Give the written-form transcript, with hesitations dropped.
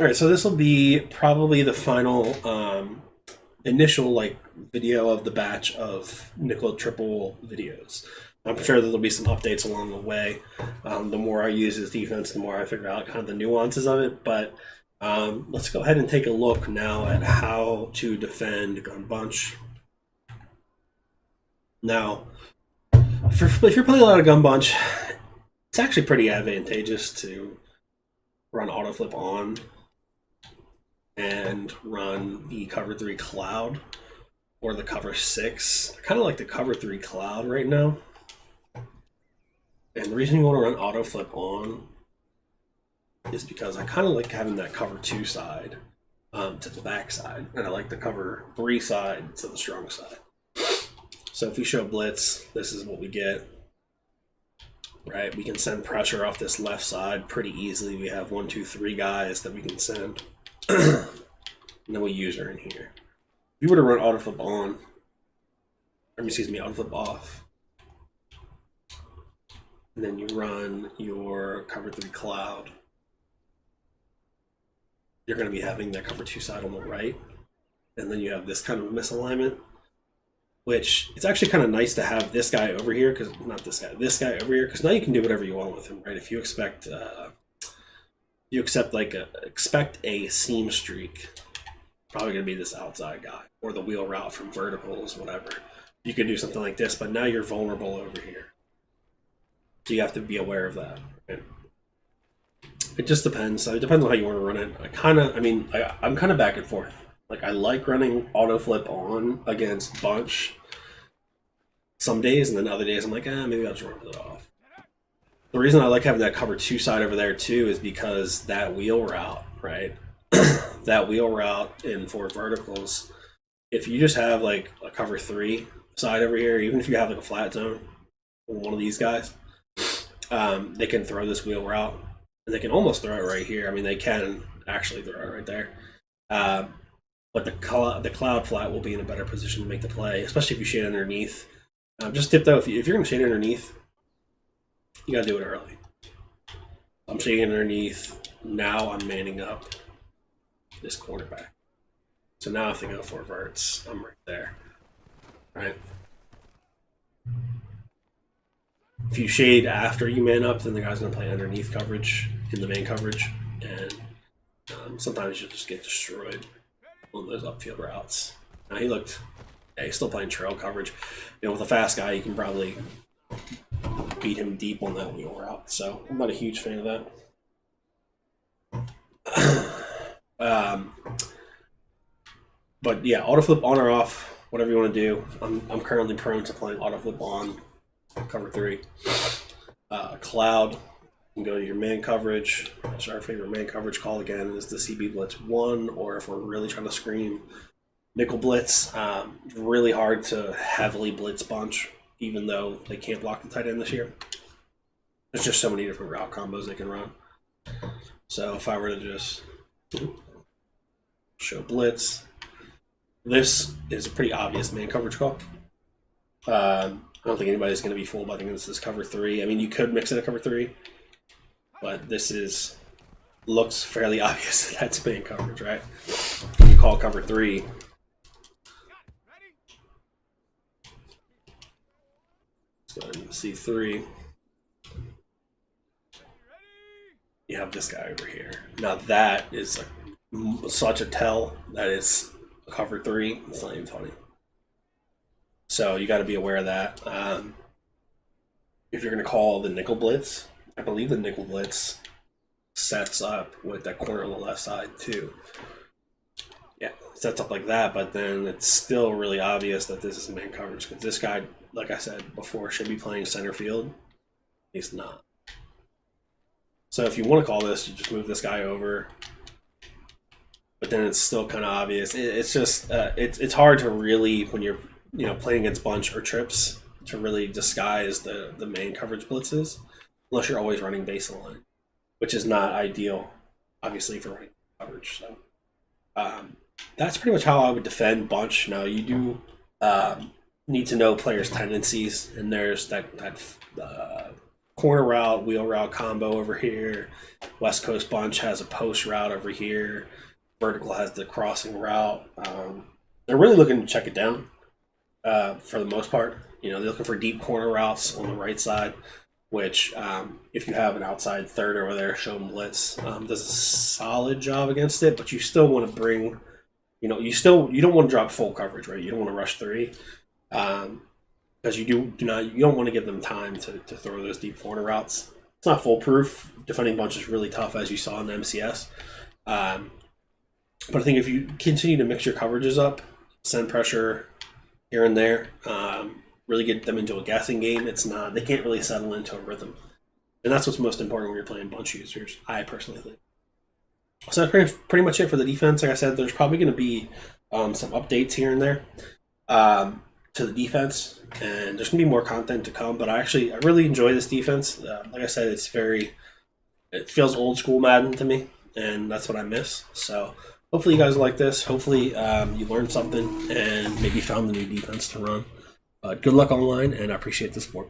All right, so this will be probably the final initial video of the batch of nickel triple videos. I'm sure there'll be some updates along the way. The more I use his defense, the more I figure out kind of the nuances of it. But let's go ahead and take a look now at how to defend Gun Bunch. Now, if you're playing a lot of Gun Bunch, it's actually pretty advantageous to run autoflip on and run the cover 3 cloud or the cover 6. I kind of like the cover 3 cloud right now. And the reason you want to run autoflip on is because I kind of like having that cover 2 side to the back side, and I like the cover 3 side to the strong side. So if we show blitz, this is what we get. Right, we can send pressure off this left side pretty easily. We have 1, 2, 3 guys that we can send. And then we use her in here. If you were to run autoflip on, or excuse me, autoflip off, and then you run your cover 3 cloud, you're going to be having that cover 2 side on the right, and then you have this kind of misalignment, which it's actually kind of nice to have this guy over here, because not this guy over here, because now you can do whatever you want with him, right? If you expect expect a seam streak, probably going to be this outside guy or the wheel route from verticals, whatever. You could do something like this, but now you're vulnerable over here, so you have to be aware of that. Right? It just depends. It depends on how you want to run it. I'm kind of back and forth. Like, I like running auto flip on against Bunch some days, and then other days I'm like, maybe I'll just run it off. The reason I like having that cover 2 side over there too is because that wheel route, right? That wheel route in 4 verticals, if you just have like a cover 3 side over here, even if you have like a flat zone, one of these guys, they can throw this wheel route, and they can almost throw it right here. I mean, they can actually throw it right there. But the cloud flat will be in a better position to make the play, especially if you shade underneath. Just tip though, if you're going to shade underneath, you got to do it early. I'm shading underneath. Now I'm manning up this cornerback. So now if they go 4 verts, I'm right there. Right? If you shade after you man up, then the guy's going to play underneath coverage in the main coverage. And sometimes you'll just get destroyed on those upfield routes. Now he's still playing trail coverage. With a fast guy, you can probably beat him deep on that wheel route. So I'm not a huge fan of that. But yeah, autoflip on or off, whatever you want to do. I'm currently prone to playing autoflip on cover 3. Cloud, you can go to your man coverage. That's our favorite man coverage call again, is the CB Blitz 1, or if we're really trying to scream, nickel blitz. Really hard to heavily blitz Bunch, even though they can't block the tight end this year. There's just so many different route combos they can run. So if I were to just show blitz, this is a pretty obvious man coverage call. I don't think anybody's going to be fooled by thinking this is cover 3. I mean, you could mix in a cover 3, but this looks fairly obvious that that's man coverage, right? When you call cover 3, let's go ahead and C3. You have this guy over here. Now that is such a tell that is cover 3. It's not even funny. So you got to be aware of that. If you're going to call the nickel blitz, I believe the nickel blitz sets up with that corner on the left side too. Yeah, it sets up like that, but then it's still really obvious that this is man coverage, because this guy, like I said before, should be playing center field. He's not. So if you want to call this, you just move this guy over. But then it's still kind of obvious. It's just it's hard to really, when you're playing against Bunch or trips, to really disguise the main coverage blitzes, unless you're always running baseline, which is not ideal, obviously, for running coverage. So that's pretty much how I would defend Bunch. Now, you do need to know players' tendencies, and there's that corner route, wheel route combo over here. West Coast Bunch has a post route over here. Vertical has the crossing route. They're really looking to check it down for the most part. You know, they're looking for deep corner routes on the right side, which if you have an outside third over there, show them blitz, does a solid job against it. But you still want to bring, you know, you don't want to drop full coverage, right? You don't want to rush three. Because you don't want to give them time to throw those deep corner routes. It's not foolproof. Defending bunch is really tough, as you saw in the MCS. But I think if you continue to mix your coverages up, send pressure here and there, really get them into a guessing game, they can't really settle into a rhythm. And that's what's most important when you're playing bunch users, I personally think. So that's pretty much it for the defense. Like I said, there's probably going to be some updates here and there to the defense, and there's going to be more content to come. But I really enjoy this defense. Like I said, it feels old school Madden to me, and that's what I miss. So hopefully you guys like this. Hopefully you learned something and maybe found the new defense to run. Good luck online, and I appreciate the support.